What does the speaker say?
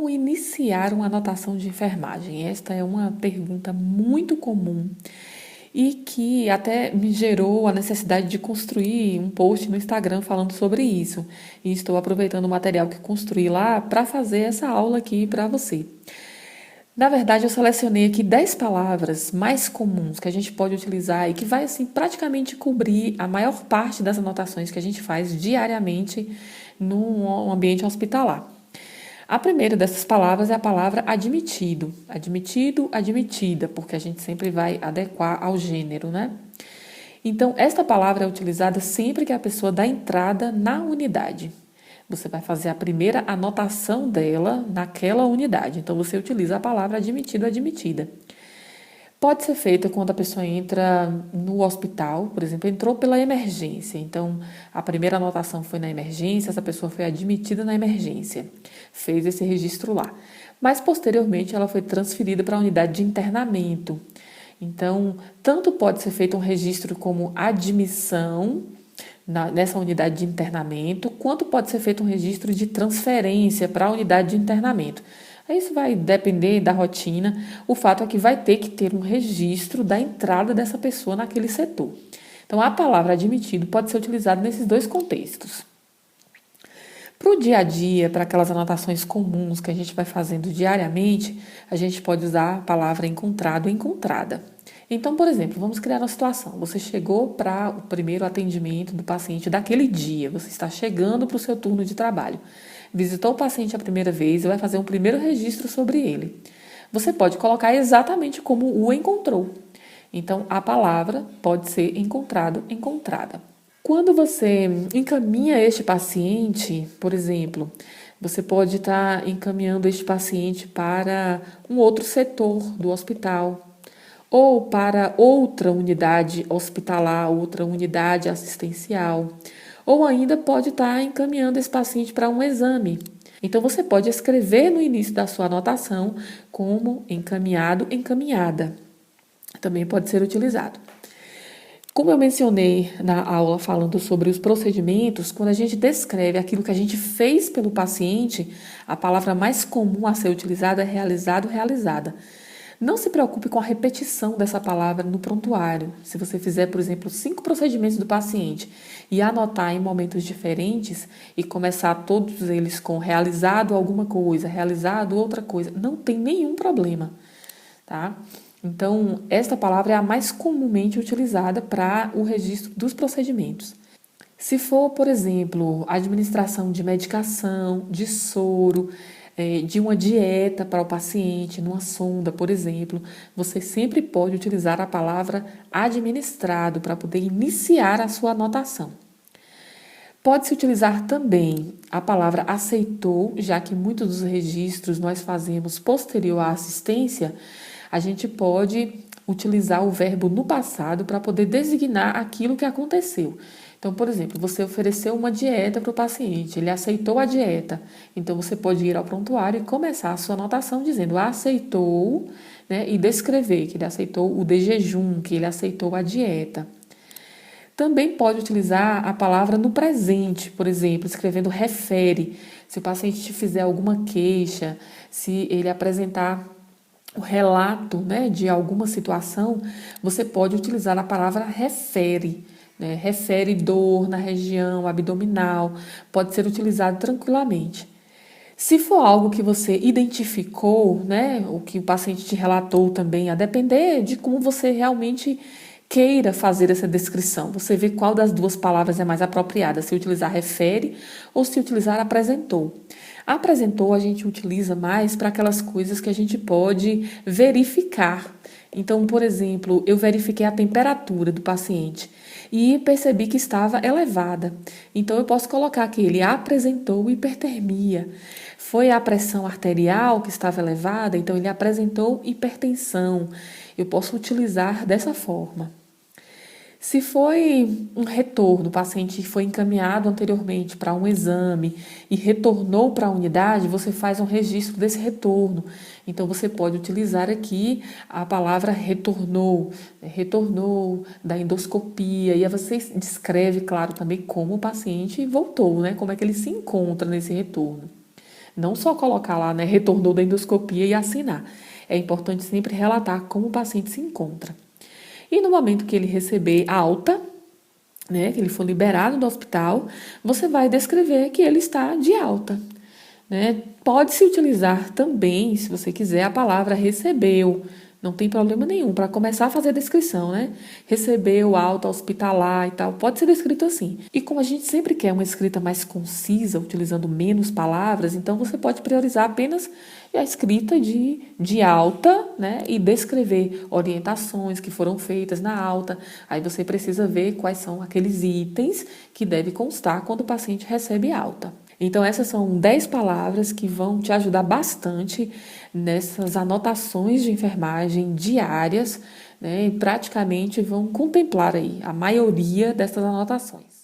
Como iniciar uma anotação de enfermagem? Esta é uma pergunta muito comum e que até me gerou a necessidade de construir um post no Instagram falando sobre isso. E estou aproveitando o material que construí lá para fazer essa aula aqui para você. Na verdade, eu selecionei aqui 10 palavras mais comuns que a gente pode utilizar e que vai assim praticamente cobrir a maior parte das anotações que a gente faz diariamente no ambiente hospitalar. A primeira dessas palavras é a palavra admitido. Admitido, admitida, porque a gente sempre vai adequar ao gênero, né? Então, esta palavra é utilizada sempre que a pessoa dá entrada na unidade. Você vai fazer a primeira anotação dela naquela unidade. Então, você utiliza a palavra admitido, admitida. Pode ser feita quando a pessoa entra no hospital, por exemplo, entrou pela emergência. Então, a primeira anotação foi na emergência, essa pessoa foi admitida na emergência, fez esse registro lá. Mas, posteriormente, ela foi transferida para a unidade de internamento. Então, tanto pode ser feito um registro como admissão nessa unidade de internamento, quanto pode ser feito um registro de transferência para a unidade de internamento. Isso vai depender da rotina. O fato é que vai ter que ter um registro da entrada dessa pessoa naquele setor. Então, a palavra admitido pode ser utilizada nesses dois contextos. Para o dia a dia, para aquelas anotações comuns que a gente vai fazendo diariamente, a gente pode usar a palavra encontrado, encontrada. Então, por exemplo, vamos criar uma situação. Você chegou para o primeiro atendimento do paciente daquele dia. Você está chegando para o seu turno de trabalho. Visitou o paciente a primeira vez e vai fazer um primeiro registro sobre ele. Você pode colocar exatamente como o encontrou. Então, a palavra pode ser encontrado, encontrada. Quando você encaminha este paciente, por exemplo, você pode estar encaminhando este paciente para um outro setor do hospital ou para outra unidade hospitalar, outra unidade assistencial, ou ainda pode estar encaminhando esse paciente para um exame. Então, você pode escrever no início da sua anotação como encaminhado, encaminhada. Também pode ser utilizado. Como eu mencionei na aula falando sobre os procedimentos, quando a gente descreve aquilo que a gente fez pelo paciente, a palavra mais comum a ser utilizada é realizado, realizada. Não se preocupe com a repetição dessa palavra no prontuário. Se você fizer, por exemplo, 5 procedimentos do paciente e anotar em momentos diferentes e começar todos eles com realizado alguma coisa, realizado outra coisa, não tem nenhum problema, tá? Então, esta palavra é a mais comumente utilizada para o registro dos procedimentos. Se for, por exemplo, administração de medicação, de soro, de uma dieta para o paciente, numa sonda, por exemplo, você sempre pode utilizar a palavra administrado para poder iniciar a sua anotação. Pode-se utilizar também a palavra aceitou, já que muitos dos registros nós fazemos posterior à assistência, a gente pode utilizar o verbo no passado para poder designar aquilo que aconteceu. Então, por exemplo, você ofereceu uma dieta para o paciente, ele aceitou a dieta. Então, você pode ir ao prontuário e começar a sua anotação dizendo aceitou, né, e descrever que ele aceitou o de jejum, que ele aceitou a dieta. Também pode utilizar a palavra no presente, por exemplo, escrevendo refere. Se o paciente te fizer alguma queixa, se ele apresentar o relato, né, de alguma situação, você pode utilizar a palavra refere. Né? Refere dor na região abdominal, pode ser utilizado tranquilamente. Se for algo que você identificou, né, o que o paciente te relatou também, a depender de como você realmente queira fazer essa descrição. Você vê qual das duas palavras é mais apropriada, se utilizar refere ou se utilizar apresentou. Apresentou a gente utiliza mais para aquelas coisas que a gente pode verificar. Então, por exemplo, eu verifiquei a temperatura do paciente e percebi que estava elevada. Então, eu posso colocar que ele apresentou hipertermia. Foi a pressão arterial que estava elevada, então ele apresentou hipertensão. Eu posso utilizar dessa forma. Se foi um retorno, o paciente foi encaminhado anteriormente para um exame e retornou para a unidade, você faz um registro desse retorno. Então, você pode utilizar aqui a palavra retornou, retornou da endoscopia, e aí você descreve, claro, também como o paciente voltou, né? Como é que ele se encontra nesse retorno. Não só colocar lá, né, retornou da endoscopia e assinar. É importante sempre relatar como o paciente se encontra. E no momento que ele receber alta, né, que ele for liberado do hospital, você vai descrever que ele está de alta. Né? Pode-se utilizar também, se você quiser, a palavra recebeu. Não tem problema nenhum, para começar a fazer a descrição, né? Recebeu alta hospitalar e tal, pode ser descrito assim. E como a gente sempre quer uma escrita mais concisa, utilizando menos palavras, então você pode priorizar apenas a escrita de alta, né? E descrever orientações que foram feitas na alta. Aí você precisa ver quais são aqueles itens que deve constar quando o paciente recebe alta. Então, essas são 10 palavras que vão te ajudar bastante nessas anotações de enfermagem diárias, né, e praticamente vão contemplar aí a maioria dessas anotações.